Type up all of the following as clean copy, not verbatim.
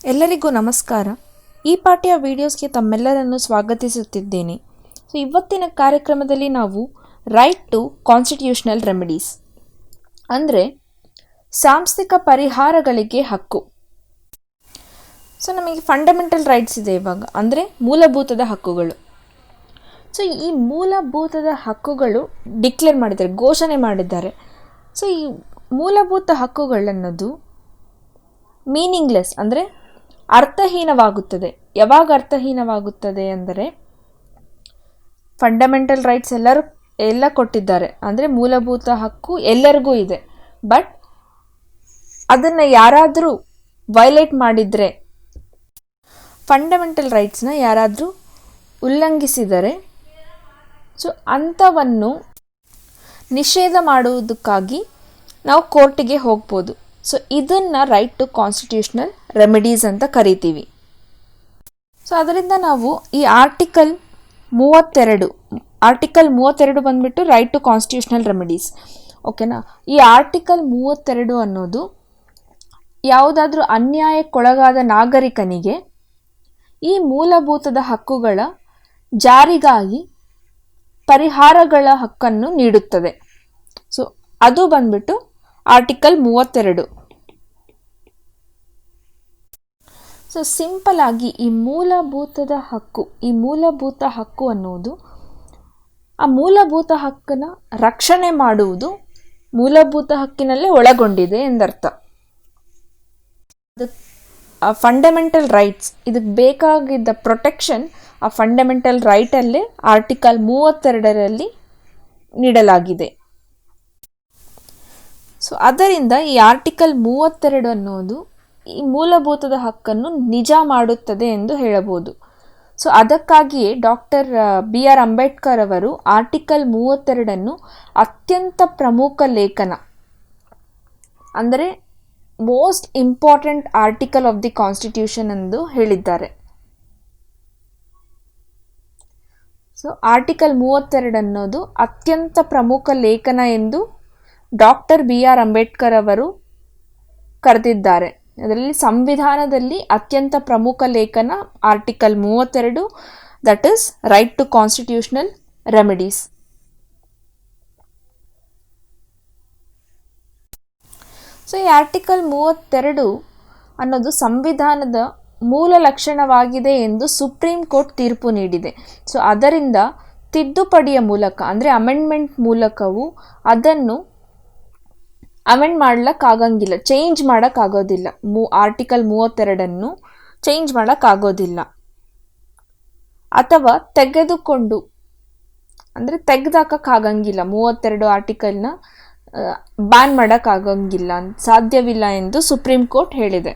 ಎಲ್ಲರಿಗೂ ನಮಸ್ಕಾರ. ಈ ಪಾಠ್ಯ ವಿಡಿಯೋಸ್ಗೆ ತಮ್ಮೆಲ್ಲರನ್ನು ಸ್ವಾಗತಿಸುತ್ತಿದ್ದೇನೆ. ಇವತ್ತಿನ ಕಾರ್ಯಕ್ರಮದಲ್ಲಿ ನಾವು ರೈಟ್ ಟು ಕಾನ್ಸ್ಟಿಟ್ಯೂಷನಲ್ ರೆಮಿಡೀಸ್ ಅಂದರೆ ಸಾಂಸ್ಥಿಕ ಪರಿಹಾರಗಳಿಗೆ ಹಕ್ಕು. ನಮಗೆ ಫಂಡಮೆಂಟಲ್ ರೈಟ್ಸ್ ಇದೆ ಇವಾಗ, ಅಂದರೆ ಮೂಲಭೂತದ ಹಕ್ಕುಗಳು. ಈ ಮೂಲಭೂತದ ಹಕ್ಕುಗಳು ಡಿಕ್ಲೇರ್ ಮಾಡಿದ್ದಾರೆ, ಘೋಷಣೆ ಮಾಡಿದ್ದಾರೆ. ಈ ಮೂಲಭೂತ ಹಕ್ಕುಗಳನ್ನೋದು ಮೀನಿಂಗ್ಲೆಸ್ ಅಂದರೆ ಅರ್ಥಹೀನವಾಗುತ್ತದೆ. ಯಾವಾಗ ಅರ್ಥಹೀನವಾಗುತ್ತದೆ ಅಂದರೆ ಫಂಡಮೆಂಟಲ್ ರೈಟ್ಸ್ ಎಲ್ಲ ಕೊಟ್ಟಿದ್ದಾರೆ, ಅಂದರೆ ಮೂಲಭೂತ ಹಕ್ಕು ಎಲ್ಲರಿಗೂ ಇದೆ. ಬಟ್ ಅದನ್ನು ಯಾರಾದರೂ ವೈಲೇಟ್ ಮಾಡಿದರೆ, ಫಂಡಮೆಂಟಲ್ ರೈಟ್ಸ್ನ ಯಾರಾದರೂ ಉಲ್ಲಂಘಿಸಿದರೆ, ಅಂಥವನ್ನು ನಿಷೇಧ ಮಾಡುವುದಕ್ಕಾಗಿ ನಾವು ಕೋರ್ಟಿಗೆ ಹೋಗ್ಬೋದು. ಇದನ್ನು ರೈಟ್ ಟು ಕಾನ್ಸ್ಟಿಟ್ಯೂಷನಲ್ ರೆಮಿಡೀಸ್ ಅಂತ ಕರಿತೀವಿ. ಅದರಿಂದ ನಾವು ಈ ಆರ್ಟಿಕಲ್ 32 ಬಂದ್ಬಿಟ್ಟು ರೈಟ್ ಟು ಕಾನ್ಸ್ಟಿಟ್ಯೂಷನಲ್ ರೆಮಿಡೀಸ್, ಓಕೆನಾ. ಈ ಆರ್ಟಿಕಲ್ 32 ಅನ್ನೋದು ಯಾವುದಾದ್ರೂ ಅನ್ಯಾಯಕ್ಕೊಳಗಾದ ನಾಗರಿಕನಿಗೆ ಈ ಮೂಲಭೂತದ ಹಕ್ಕುಗಳ ಜಾರಿಗಾಗಿ ಪರಿಹಾರಗಳ ಹಕ್ಕನ್ನು ನೀಡುತ್ತದೆ. ಅದು ಬಂದ್ಬಿಟ್ಟು ಆರ್ಟಿಕಲ್ 32. ಸಿಂಪಲ್ ಆಗಿ ಈ ಮೂಲಭೂತ ಹಕ್ಕು ಅನ್ನೋದು ಆ ಮೂಲಭೂತ ಹಕ್ಕನ್ನು ರಕ್ಷಣೆ ಮಾಡುವುದು ಮೂಲಭೂತ ಹಕ್ಕಿನಲ್ಲೇ ಒಳಗೊಂಡಿದೆ ಎಂದರ್ಥ. ಫಂಡಮೆಂಟಲ್ ರೈಟ್ಸ್, ಇದಕ್ಕೆ ಬೇಕಾಗಿದ್ದ ಪ್ರೊಟೆಕ್ಷನ್ ಆ ಫಂಡಮೆಂಟಲ್ ರೈಟಲ್ಲೇ ಆರ್ಟಿಕಲ್ 32ರಲ್ಲಿ ನೀಡಲಾಗಿದೆ. ಅದರಿಂದ ಈ ಆರ್ಟಿಕಲ್ 32 ಅನ್ನೋದು ಈ ಮೂಲಭೂತದ ಹಕ್ಕನ್ನು ನಿಜ ಮಾಡುತ್ತದೆ ಎಂದು ಹೇಳಬಹುದು. ಅದಕ್ಕಾಗಿಯೇ ಡಾಕ್ಟರ್ BR ಅಂಬೇಡ್ಕರ್ ಅವರು ಆರ್ಟಿಕಲ್ 32 ಅತ್ಯಂತ ಪ್ರಮುಖ ಲೇಖನ, ಅಂದರೆ most important article of the constitution ಎಂದು ಹೇಳಿದ್ದಾರೆ. ಆರ್ಟಿಕಲ್ 32 ಅನ್ನೋದು ಅತ್ಯಂತ ಪ್ರಮುಖ ಲೇಖನ ಎಂದು ಡಾಕ್ಟರ್ BR ಅಂಬೇಡ್ಕರ್ ಅವರು ಕರೆದಿದ್ದಾರೆ. ಅದರಲ್ಲಿ ಸಂವಿಧಾನದಲ್ಲಿ ಅತ್ಯಂತ ಪ್ರಮುಖ ಲೇಖನ article 32, that is right to constitutional remedies. ಈ ಆರ್ಟಿಕಲ್ 32 ಅನ್ನೋದು ಸಂವಿಧಾನದ ಮೂಲ ಲಕ್ಷಣವಾಗಿದೆ ಎಂದು ಸುಪ್ರೀಂ ಕೋರ್ಟ್ ತೀರ್ಪು ನೀಡಿದೆ. ಅದರಿಂದ ತಿದ್ದುಪಡಿಯ ಮೂಲಕ, ಅಂದರೆ ಅಮೆಂಡ್ಮೆಂಟ್ ಮೂಲಕವೂ ಅದನ್ನು ಅಮೆಂಡ್ ಮಾಡ್ಲಿಕ್ಕಾಗಂಗಿಲ್ಲ, ಚೇಂಜ್ ಮಾಡೋಕ್ಕಾಗೋದಿಲ್ಲ. ಆರ್ಟಿಕಲ್ 32 ಚೇಂಜ್ ಮಾಡೋಕ್ಕಾಗೋದಿಲ್ಲ, ಅಥವಾ ತೆಗೆದಾಕಕ್ಕಾಗಂಗಿಲ್ಲ. 32 ಆರ್ಟಿಕಲ್ನ ಬ್ಯಾನ್ ಮಾಡೋಕ್ಕಾಗಂಗಿಲ್ಲ, ಸಾಧ್ಯವಿಲ್ಲ ಎಂದು ಸುಪ್ರೀಂ ಕೋರ್ಟ್ ಹೇಳಿದೆ.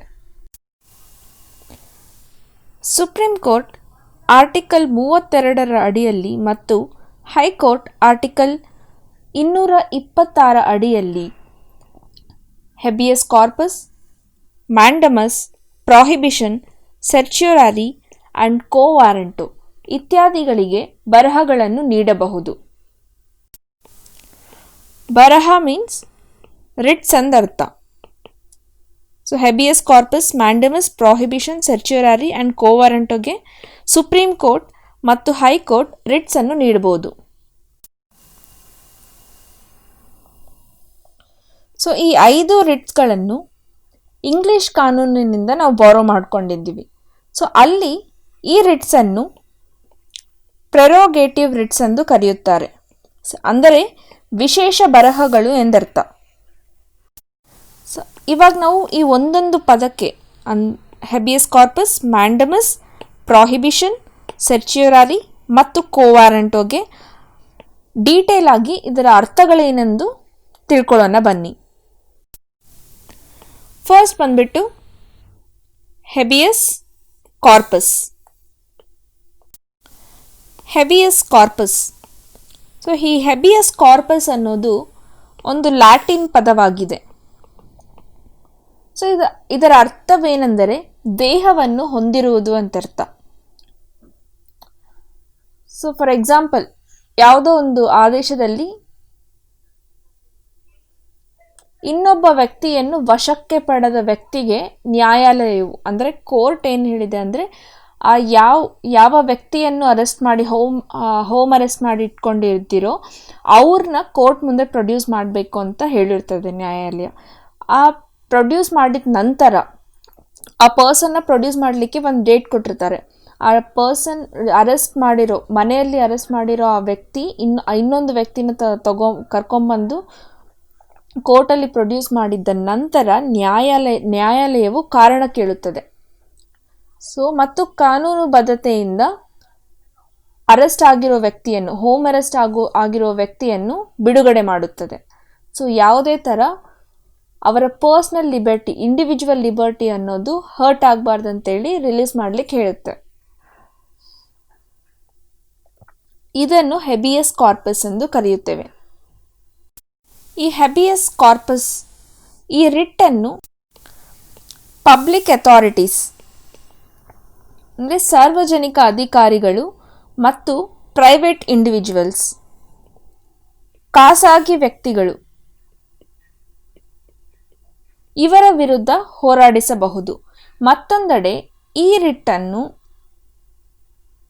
ಸುಪ್ರೀಂ ಕೋರ್ಟ್ ಆರ್ಟಿಕಲ್ 32ರ ಅಡಿಯಲ್ಲಿ ಮತ್ತು ಹೈಕೋರ್ಟ್ ಆರ್ಟಿಕಲ್ 226 ಅಡಿಯಲ್ಲಿ habeas corpus, mandamus, prohibition, certiorari and quo warranto ಇತ್ಯಾದಿಗಳಿಗೆ ಬರಹಗಳನ್ನು ನೀಡಬಹುದು. ಬರಹ ಮೀನ್ಸ್ ರಿಟ್ಸ್ ಅಂದರ್ಥ. Habeas corpus, mandamus, prohibition, certiorari and quo ವಾರಂಟೋಗೆ ಸುಪ್ರೀಂ ಕೋರ್ಟ್ ಮತ್ತು ಹೈಕೋರ್ಟ್ ರಿಟ್ಸ್ ಅನ್ನು ನೀಡಬಹುದು. ಈ 5 ರಿಟ್ಸ್ಗಳನ್ನು ಇಂಗ್ಲಿಷ್ ಕಾನೂನಿನಿಂದ ನಾವು ಬಾರೋ ಮಾಡ್ಕೊಂಡಿದ್ದೀವಿ. ಅಲ್ಲಿ ಈ ರಿಟ್ಸನ್ನು ಪ್ರೆರೋಗೇಟಿವ್ ರಿಟ್ಸ್ ಎಂದು ಕರೆಯುತ್ತಾರೆ, ಅಂದರೆ ವಿಶೇಷ ಬರಹಗಳು ಎಂದರ್ಥ. ಇವಾಗ ನಾವು ಈ ಒಂದೊಂದು ಪದಕ್ಕೆ ಹೆಬಿಯಸ್ ಕಾರ್ಪಸ್, ಮ್ಯಾಂಡಮಸ್, ಪ್ರಾಹಿಬಿಷನ್, ಸೆರ್ಚ್ಯೂರಾರಿ ಮತ್ತು ಕೋ ವಾರಂಟೋಗೆ ಡೀಟೇಲ್ ಆಗಿ ಇದರ ಅರ್ಥಗಳೇನೆಂದು ತಿಳ್ಕೊಳ್ಳೋಣ ಬನ್ನಿ. ಫಸ್ಟ್ ಬಂದ್ಬಿಟ್ಟು ಹೆಬಿಯಸ್ ಕಾರ್ಪಸ್. ಹೆಬಿಯಸ್ ಕಾರ್ಪಸ್, ಈ ಹೆಬಿಯಸ್ ಕಾರ್ಪಸ್ ಅನ್ನೋದು ಒಂದು ಲ್ಯಾಟಿನ್ ಪದವಾಗಿದೆ. ಇದರ ಅರ್ಥವೇನೆಂದರೆ ದೇಹವನ್ನು ಹೊಂದಿರುವುದು ಅಂತರ್ಥ. ಫಾರ್ ಎಕ್ಸಾಂಪಲ್, ಯಾವುದೋ ಒಂದು ಆದೇಶದಲ್ಲಿ ಇನ್ನೊಬ್ಬ ವ್ಯಕ್ತಿಯನ್ನು ವಶಕ್ಕೆ ಪಡೆದ ವ್ಯಕ್ತಿಗೆ ನ್ಯಾಯಾಲಯವು ಅಂದರೆ ಕೋರ್ಟ್ ಏನು ಹೇಳಿದೆ ಅಂದರೆ ಆ ಯಾವ ವ್ಯಕ್ತಿಯನ್ನು ಅರೆಸ್ಟ್ ಮಾಡಿ ಹೋಮ್ ಅರೆಸ್ಟ್ ಮಾಡಿ ಇಟ್ಕೊಂಡಿರ್ತೀರೋ ಅವ್ರನ್ನ ಕೋರ್ಟ್ ಮುಂದೆ ಪ್ರೊಡ್ಯೂಸ್ ಮಾಡಬೇಕು ಅಂತ ಹೇಳಿರ್ತದೆ ನ್ಯಾಯಾಲಯ. ಆ ಪ್ರೊಡ್ಯೂಸ್ ಮಾಡಿದ ನಂತರ ಆ ಪರ್ಸನ್ನ ಪ್ರೊಡ್ಯೂಸ್ ಮಾಡಲಿಕ್ಕೆ ಒಂದು ಡೇಟ್ ಕೊಟ್ಟಿರ್ತಾರೆ. ಆ ಪರ್ಸನ್ ಮನೆಯಲ್ಲಿ ಅರೆಸ್ಟ್ ಮಾಡಿರೋ ಆ ವ್ಯಕ್ತಿ ಇನ್ನೊಂದು ವ್ಯಕ್ತಿನ ಕರ್ಕೊಂಬಂದು ಕೋರ್ಟಲ್ಲಿ ಪ್ರೊಡ್ಯೂಸ್ ಮಾಡಿದ್ದ ನಂತರ ನ್ಯಾಯಾಲಯವು ಕಾರಣ ಕೇಳುತ್ತದೆ. ಮತ್ತು ಕಾನೂನುಬದ್ಧತೆಯಿಂದ ಅರೆಸ್ಟ್ ಆಗಿರೋ ವ್ಯಕ್ತಿಯನ್ನು ಹೋಮ್ ಅರೆಸ್ಟ್ ಆಗಿರೋ ವ್ಯಕ್ತಿಯನ್ನು ಬಿಡುಗಡೆ ಮಾಡುತ್ತದೆ. ಯಾವುದೇ ಥರ ಅವರ ಪರ್ಸ್ನಲ್ ಲಿಬರ್ಟಿ, ಇಂಡಿವಿಜುವಲ್ ಲಿಬರ್ಟಿ ಅನ್ನೋದು ಹರ್ಟ್ ಆಗಬಾರ್ದಂತೇಳಿ ರಿಲೀಸ್ ಮಾಡಲಿಕ್ಕೆ ಹೇಳುತ್ತೆ. ಇದನ್ನು ಹೆಬಿಯಸ್ ಕಾರ್ಪಸ್ ಎಂದು ಕರೆಯುತ್ತೇವೆ. ಈ ಹೆಬಿಯಸ್ ಕಾರ್ಪಸ್ ಈ ರಿಟ್ಟನ್ನು ಪಬ್ಲಿಕ್ ಅಥಾರಿಟೀಸ್ ಅಂದರೆ ಸಾರ್ವಜನಿಕ ಅಧಿಕಾರಿಗಳು ಮತ್ತು ಪ್ರೈವೇಟ್ ಇಂಡಿವಿಜುವಲ್ಸ್ ಖಾಸಗಿ ವ್ಯಕ್ತಿಗಳು ಇವರ ವಿರುದ್ಧ ಹೋರಾಡಿಸಬಹುದು. ಮತ್ತೊಂದೆಡೆ ಈ ರಿಟ್ಟನ್ನು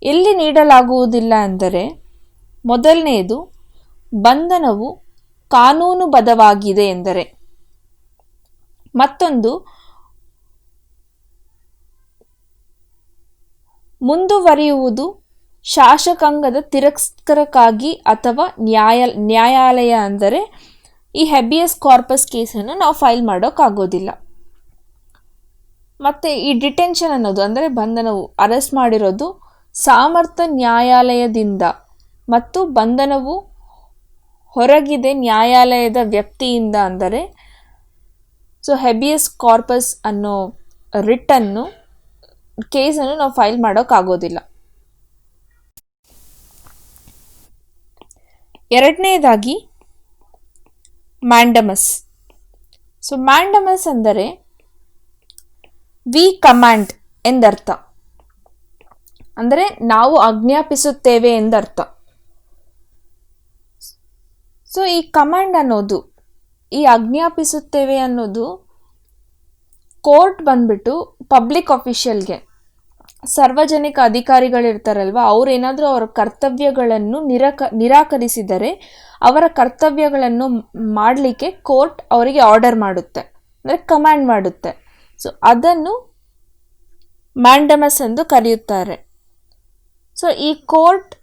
ಎಲ್ಲಿ ನೀಡಲಾಗುವುದಿಲ್ಲ ಅಂದರೆ, ಮೊದಲನೆಯದು ಬಂಧನವು ಕಾನೂನುಬದ್ಧವಾಗಿದೆ ಎಂದರೆ, ಮತ್ತೊಂದು ಮುಂದುವರಿಯುವುದು ಶಾಸಕಾಂಗದ ತಿರಸ್ಕಾರಕ್ಕಾಗಿ ಅಥವಾ ನ್ಯಾಯಾಲಯ ಅಂದರೆ ಈ ಹೆಬಿಯಸ್ ಕಾರ್ಪಸ್ ಕೇಸನ್ನು ನಾವು ಫೈಲ್ ಮಾಡೋಕ್ಕಾಗೋದಿಲ್ಲ. ಮತ್ತು ಈ ಡಿಟೆನ್ಷನ್ ಅನ್ನೋದು ಅಂದರೆ ಬಂಧನವು ಅರೆಸ್ಟ್ ಮಾಡಿರೋದು ಸಾಮರ್ಥ್ಯ ನ್ಯಾಯಾಲಯದಿಂದ ಮತ್ತು ಬಂಧನವು ಹೊರಗಿದೆ ನ್ಯಾಯಾಲಯದ ವ್ಯಕ್ತಿಯಿಂದ ಅಂದರೆ ಹೆಬಿಯಸ್ ಕಾರ್ಪಸ್ ಅನ್ನೋ ರಿಟ್ಟನ್ನು ಕೇಸನ್ನು ನಾವು ಫೈಲ್ ಮಾಡೋಕ್ಕಾಗೋದಿಲ್ಲ. ಎರಡನೇದಾಗಿ ಮ್ಯಾಂಡಮಸ್. ಮ್ಯಾಂಡಮಸ್ ಅಂದರೆ ವಿ ಕಮಾಂಡ್ ಎಂದರ್ಥ, ಅಂದರೆ ನಾವು ಆಜ್ಞಾಪಿಸುತ್ತೇವೆ ಎಂದರ್ಥ. ಈ ಕಮಾಂಡ್ ಅನ್ನೋದು, ಈ ಆಜ್ಞಾಪಿಸುತ್ತೇವೆ ಅನ್ನೋದು ಕೋರ್ಟ್ ಬಂದ್ಬಿಟ್ಟು ಪಬ್ಲಿಕ್ ಅಫಿಷಿಯಲ್ಗೆ, ಸಾರ್ವಜನಿಕ ಅಧಿಕಾರಿಗಳಿರ್ತಾರಲ್ವ, ಅವರೇನಾದರೂ ಅವರ ಕರ್ತವ್ಯಗಳನ್ನು ನಿರಾಕರಿಸಿದರೆ ಅವರ ಕರ್ತವ್ಯಗಳನ್ನು ಮಾಡಲಿಕ್ಕೆ ಕೋರ್ಟ್ ಅವರಿಗೆ ಆರ್ಡರ್ ಮಾಡುತ್ತೆ, ಅಂದರೆ ಕಮಾಂಡ್ ಮಾಡುತ್ತೆ. ಅದನ್ನು ಮ್ಯಾಂಡಮಸ್ ಎಂದು ಕರೆಯುತ್ತಾರೆ. ಈ ಕೋರ್ಟ್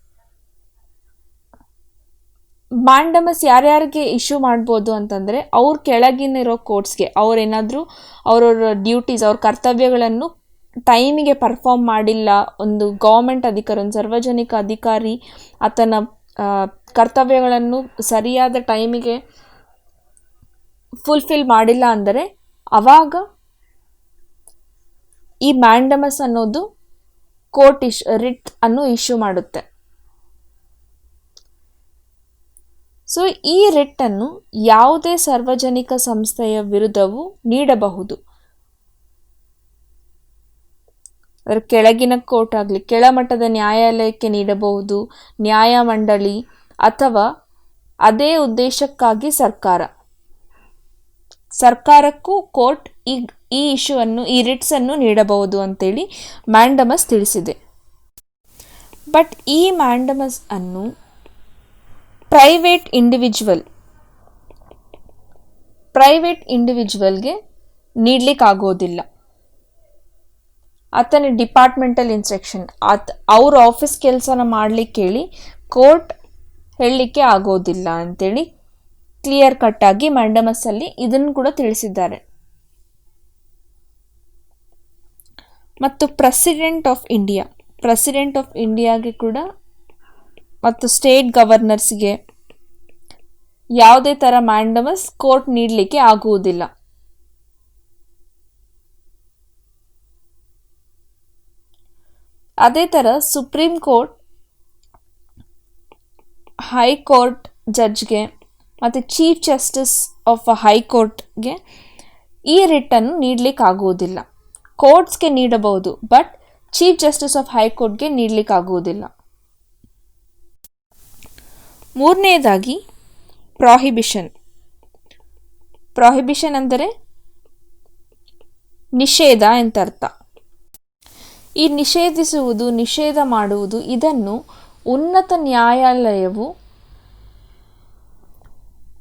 ಮ್ಯಾಂಡಮಸ್ ಯಾರ್ಯಾರಿಗೆ ಇಶ್ಯೂ ಮಾಡ್ಬೋದು ಅಂತಂದರೆ, ಅವ್ರ ಕೆಳಗಿನಿರೋ ಕೋರ್ಟ್ಸ್ಗೆ ಅವರೇನಾದರೂ ಅವರವ್ರ ಡ್ಯೂಟೀಸ್, ಅವ್ರ ಕರ್ತವ್ಯಗಳನ್ನು ಟೈಮಿಗೆ ಪರ್ಫಾರ್ಮ್ ಮಾಡಿಲ್ಲ, ಒಂದು ಗೌರ್ಮೆಂಟ್ ಅಧಿಕಾರಿ, ಒಂದು ಸಾರ್ವಜನಿಕ ಅಧಿಕಾರಿ ಆತನ ಕರ್ತವ್ಯಗಳನ್ನು ಸರಿಯಾದ ಟೈಮಿಗೆ ಫುಲ್ಫಿಲ್ ಮಾಡಿಲ್ಲ ಅಂದರೆ ಆವಾಗ ಈ ಮ್ಯಾಂಡಮಸ್ ಅನ್ನೋದು ಕೋರ್ಟ್ ರಿಟ್ ಅನ್ನು ಇಶ್ಯೂ ಮಾಡುತ್ತೆ. ಈ ರಿಟ್ ಅನ್ನು ಯಾವುದೇ ಸಾರ್ವಜನಿಕ ಸಂಸ್ಥೆಯ ವಿರುದ್ಧವೂ ನೀಡಬಹುದು. ಅದರ ಕೆಳಗಿನ ಕೋರ್ಟ್ ಆಗಲಿ, ಕೆಳಮಟ್ಟದ ನ್ಯಾಯಾಲಯಕ್ಕೆ ನೀಡಬಹುದು, ನ್ಯಾಯಮಂಡಳಿ ಅಥವಾ ಅದೇ ಉದ್ದೇಶಕ್ಕಾಗಿ ಸರ್ಕಾರಕ್ಕೂ ಕೋರ್ಟ್ ಈ ಇಶ್ಯೂವನ್ನು, ಈ ರಿಟ್ಸ್ ಅನ್ನು ನೀಡಬಹುದು ಅಂತೇಳಿ ಮ್ಯಾಂಡಮಸ್ ತಿಳಿಸಿದೆ. ಬಟ್ ಈ ಮ್ಯಾಂಡಮಸ್ ಅನ್ನು ಪ್ರೈವೇಟ್ ಇಂಡಿವಿಜುವಲ್ಗೆ ನೀಡಲಿಕ್ಕಾಗೋದಿಲ್ಲ. ಆತನ ಡಿಪಾರ್ಟ್ಮೆಂಟಲ್ ಇನ್ಸ್ಟ್ರಕ್ಷನ್, ಅವ್ರ ಆಫೀಸ್ ಕೆಲಸನ ಮಾಡಲಿಕ್ಕೆ ಹೇಳಿ ಕೋರ್ಟ್ ಹೇಳಲಿಕ್ಕೆ ಆಗೋದಿಲ್ಲ ಅಂತೇಳಿ ಕ್ಲಿಯರ್ ಕಟ್ ಆಗಿ ಮ್ಯಾಂಡಮಸ್ಸಲ್ಲಿ ಇದನ್ನು ಕೂಡ ತಿಳಿಸಿದ್ದಾರೆ. ಮತ್ತು ಪ್ರೆಸಿಡೆಂಟ್ ಆಫ್ ಇಂಡಿಯಾಗೆ ಕೂಡ ಮತ್ತು ಸ್ಟೇಟ್ ಗವರ್ನರ್ಸ್ಗೆ ಯಾವುದೇ ಥರ ಮ್ಯಾಂಡಮಸ್ ಕೋರ್ಟ್ ನೀಡಲಿಕ್ಕೆ ಆಗುವುದಿಲ್ಲ. ಅದೇ ಥರ ಸುಪ್ರೀಂ ಕೋರ್ಟ್, ಹೈಕೋರ್ಟ್ ಜಡ್ಜ್ಗೆ ಮತ್ತು ಚೀಫ್ ಜಸ್ಟಿಸ್ ಆಫ್ ಹೈಕೋರ್ಟ್ಗೆ ಈ ರಿಟ್ಟನ್ನು ನೀಡಲಿಕ್ಕಾಗುವುದಿಲ್ಲ. ಕೋರ್ಟ್ಸ್ಗೆ ನೀಡಬಹುದು, ಬಟ್ ಚೀಫ್ ಜಸ್ಟಿಸ್ ಆಫ್ ಹೈಕೋರ್ಟ್ಗೆ ನೀಡಲಿಕ್ಕಾಗುವುದಿಲ್ಲ. ಮೂರನೇದಾಗಿ ಪ್ರಾಹಿಬಿಷನ್. ಪ್ರಾಹಿಬಿಷನ್ ಅಂದರೆ ನಿಷೇಧ ಅಂತ ಅರ್ಥ. ಈ ನಿಷೇಧಿಸುವುದು, ನಿಷೇಧ ಮಾಡುವುದು, ಇದನ್ನು ಉನ್ನತ ನ್ಯಾಯಾಲಯವು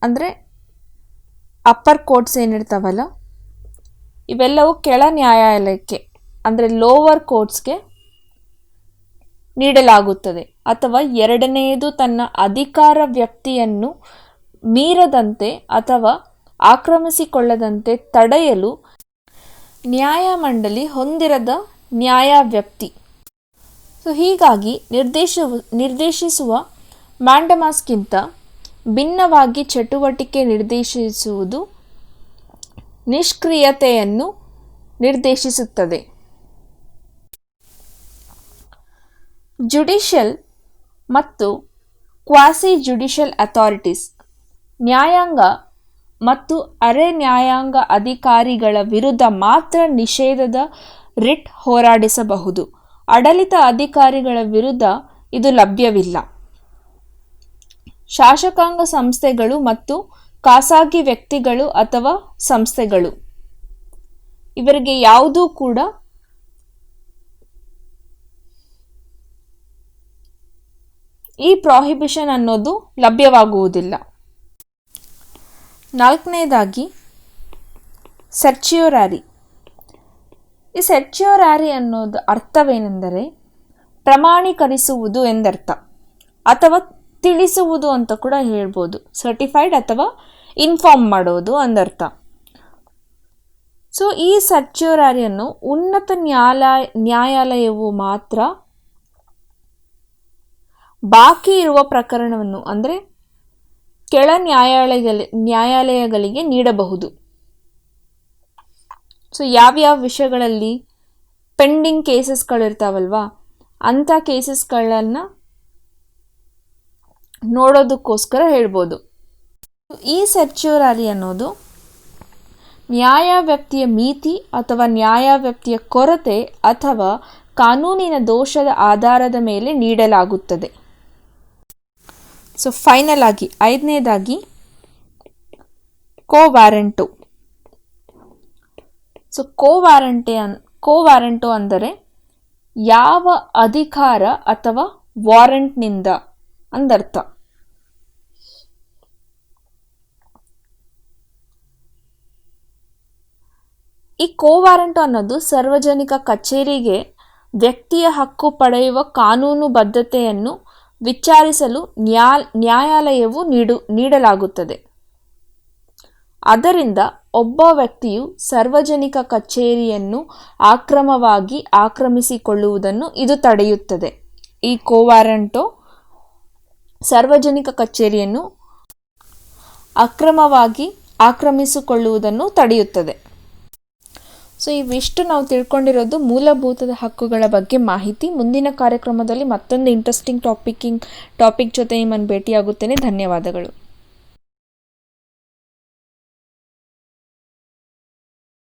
ಅಂದರೆ ಅಪ್ಪರ್ ಕೋರ್ಟ್ಸ್ ಏನಿರ್ತಾವಲ್ಲ, ಇವೆಲ್ಲವೂ ಕೆಳ ನ್ಯಾಯಾಲಯಕ್ಕೆ ಅಂದರೆ ಲೋವರ್ ಕೋರ್ಟ್ಸ್ಗೆ ನೀಡಲಾಗುತ್ತದೆ. ಅಥವಾ ಎರಡನೆಯದು, ತನ್ನ ಅಧಿಕಾರ ವ್ಯಾಪ್ತಿಯನ್ನು ಮೀರದಂತೆ ಅಥವಾ ಆಕ್ರಮಿಸಿಕೊಳ್ಳದಂತೆ ತಡೆಯಲು ನ್ಯಾಯಮಂಡಳಿ ಹೊಂದಿರದ ನ್ಯಾಯವ್ಯಾಪ್ತಿ. ಸೊ ಹೀಗಾಗಿ ನಿರ್ದೇಶಿಸುವ ಮ್ಯಾಂಡಮಾಸ್ಗಿಂತ ಭಿನ್ನವಾಗಿ ಚಟುವಟಿಕೆ ನಿರ್ದೇಶಿಸುವುದು ನಿಷ್ಕ್ರಿಯತೆಯನ್ನು ನಿರ್ದೇಶಿಸುತ್ತದೆ. ಜುಡಿಷಿಯಲ್ ಮತ್ತು ಕ್ವಾಸಿ ಜುಡಿಷಿಯಲ್ ಅಥಾರಿಟೀಸ್ ನ್ಯಾಯಾಂಗ ಮತ್ತು ಅರೆ ನ್ಯಾಯಾಂಗ ಅಧಿಕಾರಿಗಳ ವಿರುದ್ಧ ಮಾತ್ರ ನಿಷೇಧದ ರಿಟ್ ಹೋರಾಡಿಸಬಹುದು. ಆಡಳಿತ ಅಧಿಕಾರಿಗಳ ವಿರುದ್ಧ ಇದು ಲಭ್ಯವಿಲ್ಲ. ಶಾಸಕಾಂಗ ಸಂಸ್ಥೆಗಳು ಮತ್ತು ಖಾಸಗಿ ವ್ಯಕ್ತಿಗಳು ಅಥವಾ ಸಂಸ್ಥೆಗಳು ಇವರಿಗೆ ಯಾವುದೂ ಕೂಡ ಈ ಪ್ರಾಹಿಬಿಷನ್ ಅನ್ನೋದು ಲಭ್ಯವಾಗುವುದಿಲ್ಲ. ನಾಲ್ಕನೇದಾಗಿ ಸರ್ಚ್ಯೂರಾರಿ. ಈ ಸರ್ಚ್ಯೂರಾರಿ ಅನ್ನೋದು ಅರ್ಥವೇನೆಂದರೆ ಪ್ರಮಾಣೀಕರಿಸುವುದು ಎಂದರ್ಥ, ಅಥವಾ ತಿಳಿಸುವುದು ಅಂತ ಕೂಡ ಹೇಳ್ಬೋದು. ಸರ್ಟಿಫೈಡ್ ಅಥವಾ ಇನ್ಫಾರ್ಮ್ ಮಾಡೋದು ಅಂದರ್ಥ. ಸೊ ಈ ಸರ್ಚ್ಯೂರಾರಿಯನ್ನು ಉನ್ನತ ನ್ಯಾಯಾಲಯವು ಮಾತ್ರ ಬಾಕಿ ಇರುವ ಪ್ರಕರಣವನ್ನು ಅಂದರೆ ಕೆಳ ನ್ಯಾಯಾಲಯಗಳಿಗೆ ನೀಡಬಹುದು. ಸೊ ಯಾವ್ಯಾವ ವಿಷಯಗಳಲ್ಲಿ ಪೆಂಡಿಂಗ್ ಕೇಸಸ್ಗಳಿರ್ತಾವಲ್ವಾ, ಅಂಥ ಕೇಸಸ್ಗಳನ್ನು ನೋಡೋದಕ್ಕೋಸ್ಕರ ಹೇಳ್ಬೋದು. ಈ ಸರ್ಚ್ಯೂರಾರಿ ಅನ್ನೋದು ನ್ಯಾಯವ್ಯಾಪ್ತಿಯ ಮಿತಿ ಅಥವಾ ನ್ಯಾಯವ್ಯಾಪ್ತಿಯ ಕೊರತೆ ಅಥವಾ ಕಾನೂನಿನ ದೋಷದ ಆಧಾರದ ಮೇಲೆ ನೀಡಲಾಗುತ್ತದೆ. ಸೊ ಫೈನಲ್ ಆಗಿ ಐದನೇದಾಗಿ ಕೋವಾರೆಂಟು. ಸೊ ಕೋವಾರೆಂಟು ಅಂದರೆ ಯಾವ ಅಧಿಕಾರ ಅಥವಾ ವಾರೆಂಟ್ನಿಂದ ಅಂದರ್ಥ. ಈ ಕೋವಾರೆಂಟು ಅನ್ನೋದು ಸಾರ್ವಜನಿಕ ಕಚೇರಿಗೆ ವ್ಯಕ್ತಿಯ ಹಕ್ಕು ಪಡೆಯುವ ಕಾನೂನು ಬದ್ಧತೆಯನ್ನು ವಿಚಾರಿಸಲು ನ್ಯಾಯಾಲಯವು ನೀಡಲಾಗುತ್ತದೆ. ಆದ್ದರಿಂದ ಒಬ್ಬ ವ್ಯಕ್ತಿಯು ಸಾರ್ವಜನಿಕ ಕಚೇರಿಯನ್ನು ಅಕ್ರಮವಾಗಿ ಆಕ್ರಮಿಸಿಕೊಳ್ಳುವುದನ್ನು ಇದು ತಡೆಯುತ್ತದೆ. ಈ ಕೋವಾರೆಂಟು ಸಾರ್ವಜನಿಕ ಕಚೇರಿಯನ್ನು ಅಕ್ರಮವಾಗಿ ಆಕ್ರಮಿಸಿಕೊಳ್ಳುವುದನ್ನು ತಡೆಯುತ್ತದೆ. ಸೊ ಇವಿಷ್ಟು ನಾವು ತಿಳ್ಕೊಂಡಿರೋದು ಮೂಲಭೂತ ಹಕ್ಕುಗಳ ಬಗ್ಗೆ ಮಾಹಿತಿ. ಮುಂದಿನ ಕಾರ್ಯಕ್ರಮದಲ್ಲಿ ಮತ್ತೊಂದು ಇಂಟ್ರೆಸ್ಟಿಂಗ್ ಟಾಪಿಕ್ ಜೊತೆ ನಿಮ್ಮನ್ನು ಭೇಟಿಯಾಗುತ್ತೇನೆ. ಧನ್ಯವಾದಗಳು.